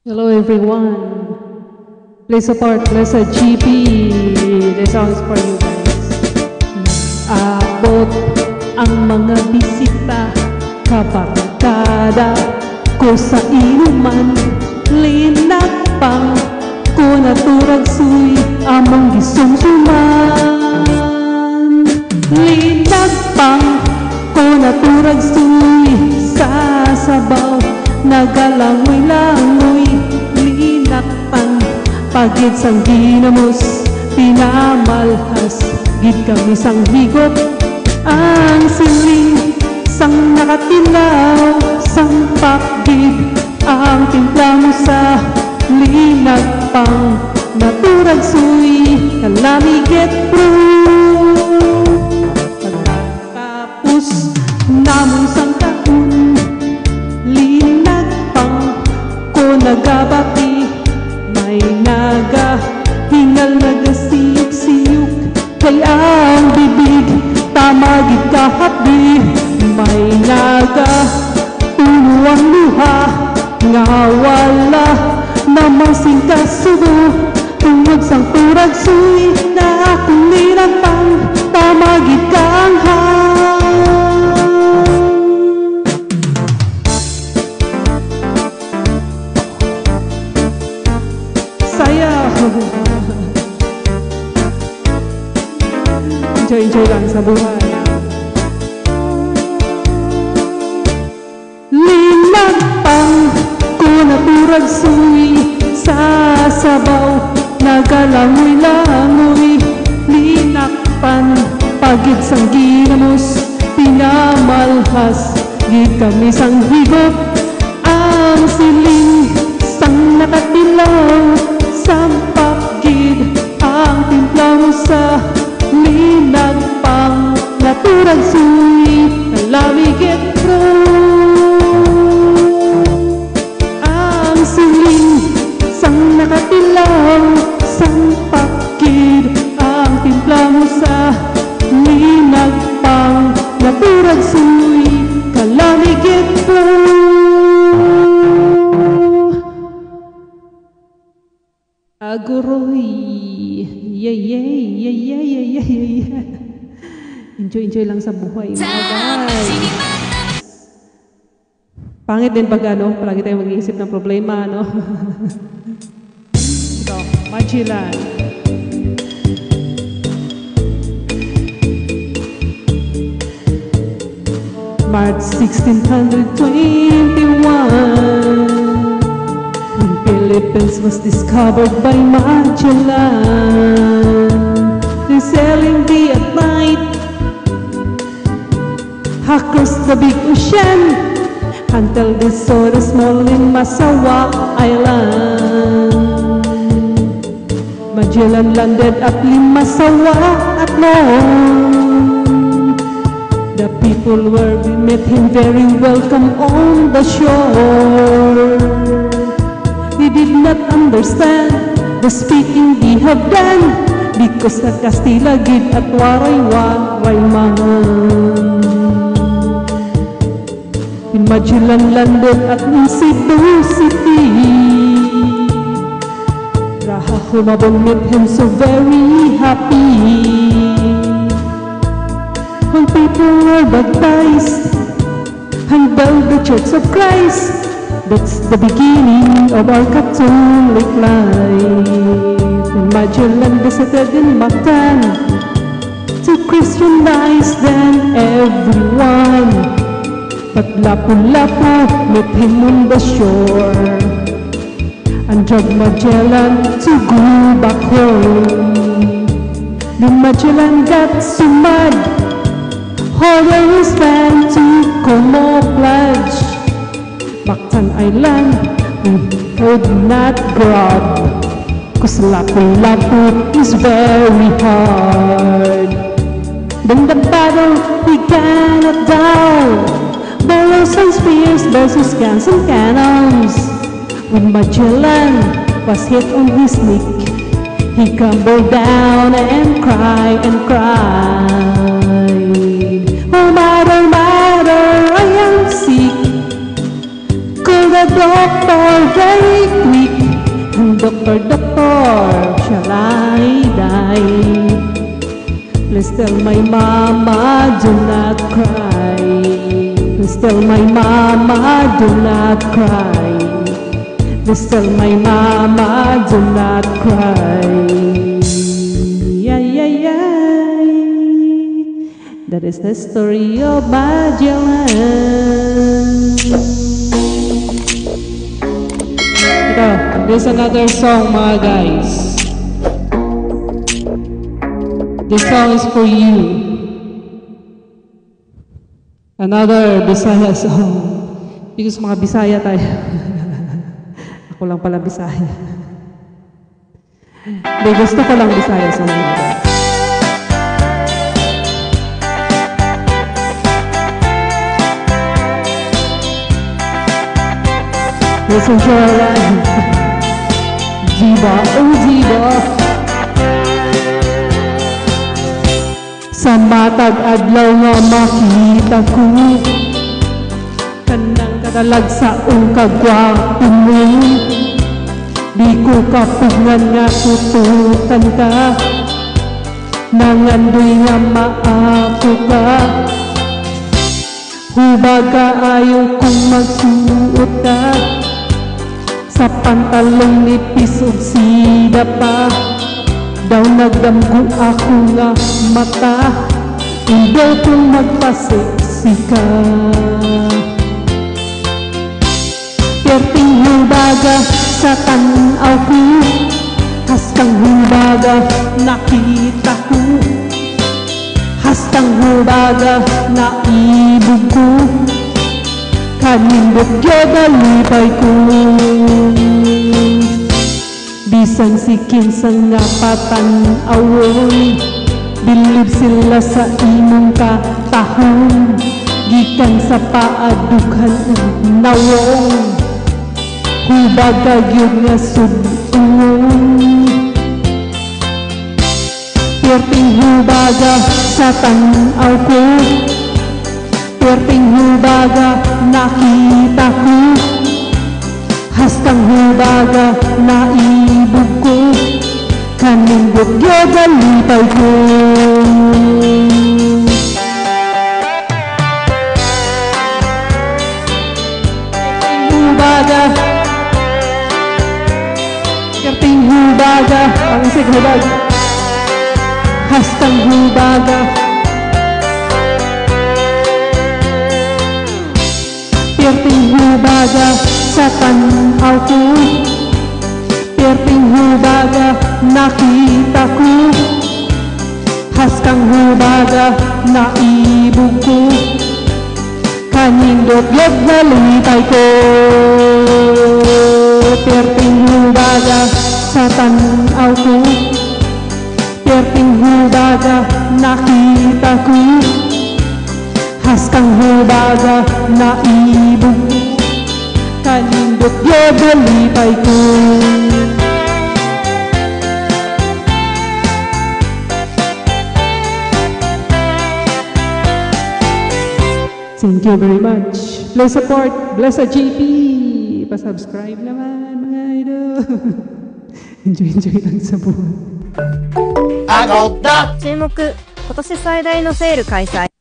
Hello everyone. Play support, Blessed GP. This song is for you guys. Abot ang mga bisita, kabarkada ko sa inuman, linakpang ko naturag suy among gisumsuman. Linakpang ko naturag suy sa sabaw, nagalangoy-langoy, linakpan pagid sang ginamos, pinamalhas gid kami sang higot, ang siling sang nakatilaw, sang pakgid ang timpla mo sa linakpang naturag suy kalamigit through. Pagkatapos namong sang taon, nagabati, may nagahingal, nagasiyok-siyok, kay ang bibig tamagid kahapdi, may nagatulo ang luha, nga wala namang singkasubo, tungod sang turag suy na akong nilantang, tamagid kaanghang. Enjoy lang sa buhay. Linakpang ko naturag suy sa sabaw, nagalangoy-langoy, linakpan pagid sang ginamos, pinamalhas gid kami sang higop, ang siling sang nakatilaw, sampak gid ang timpla mo sa linakpang naturag suy kalamigit through. Ang siling sang nakatilaw, sampak gid ang timpla mo sa linakpang naturag suy kalamigit through. Aguroy, yeah. Enjoy lang sa buhay, mga guys. Pangit din pag palagi tayong mag-iisip ng problema, no? Ito, Magellan. March 1621, Philippines was discovered by Magellan. They're sailing day at night across the big ocean until they saw the small Limasawa Island. Magellan landed at Limasawa at noon. The people met him very welcome on the shore. He did not understand the speaking he have done, because the Castilla gid at waray man. In Magellan landed at Cebu City. Raha Humabon met him so very happy. When people were baptized and built the Church of Christ, that's the beginning of our Catholic life. Magellan visited in Mactan to Christianize then everyone, but Lapu-Lapu met him on the shore and dragged Magellan to go back home. Then Magellan got so mad, ordered his men to camouflage Mactan Island, we would not grab, cause Lapu-Lapu is very hard. Then the battle began at dawn, bows and spears versus guns and cannons. When Magellan was hit on his neck, he crumbled down and cried. Oh mother, I am sick. Call the doctor very quick. Doctor, doctor, shall I die? Please tell my mama, do not cry. Please tell my mama, do not cry. Please tell my mama, do not cry. Ay, ay, ay. That is the story of Magellan. Ito, there's another song, mga guys. This song is for you. Another Bisaya song. Because mga Bisaya tayo. Ako lang pala Bisaya. Hindi, gusto ko lang Bisaya sa mga guys. Listen to our life. Jiba, oh Jiba. Sa matag adlaw nga makita ko kanang kadalag sa kagwapo mo. Di ko kapugngan nga tutukan ka, nangandoy nga maapo ka. Hubaga ayaw kong magsuot ka sa pantalong nipis ug sida pa. Daw nagdamgo ako nga mata, hindi kong magpaseksi ka. Perting hubaga sa tanaw ko, hastang hubaga nakita ko, hastang hubaga naibog ko, kanindot gyudalipay ko. Bisan si kinsang nga patanawoy, bilib sila sa imong katahon, gikan sa paadughan ug nawong, hubaga gyud nga sud-ungon. Perting hubaga sa tanaw ko, perting hubaga nakita ko, hastang hubaga naibog ko, kanindot gyudalipay ko. Perting hubaga, ang isig hubaga, hastang hubaga. Perting hubaga sa tanaw ko, perting hubaga nakita ko, hastang hubaga naibog ko, kanindot gyudalipay ko. Perting hubaga sa tanaw ko, perting hubaga nakita ko, hastang hubaga naibog ko, kanindot gyudalipay ko. Thank you very much. Please support Blessed JP. Pa-subscribe naman mga idol. Enjoy lang sa buhay. 注目、今年最大のセール開催。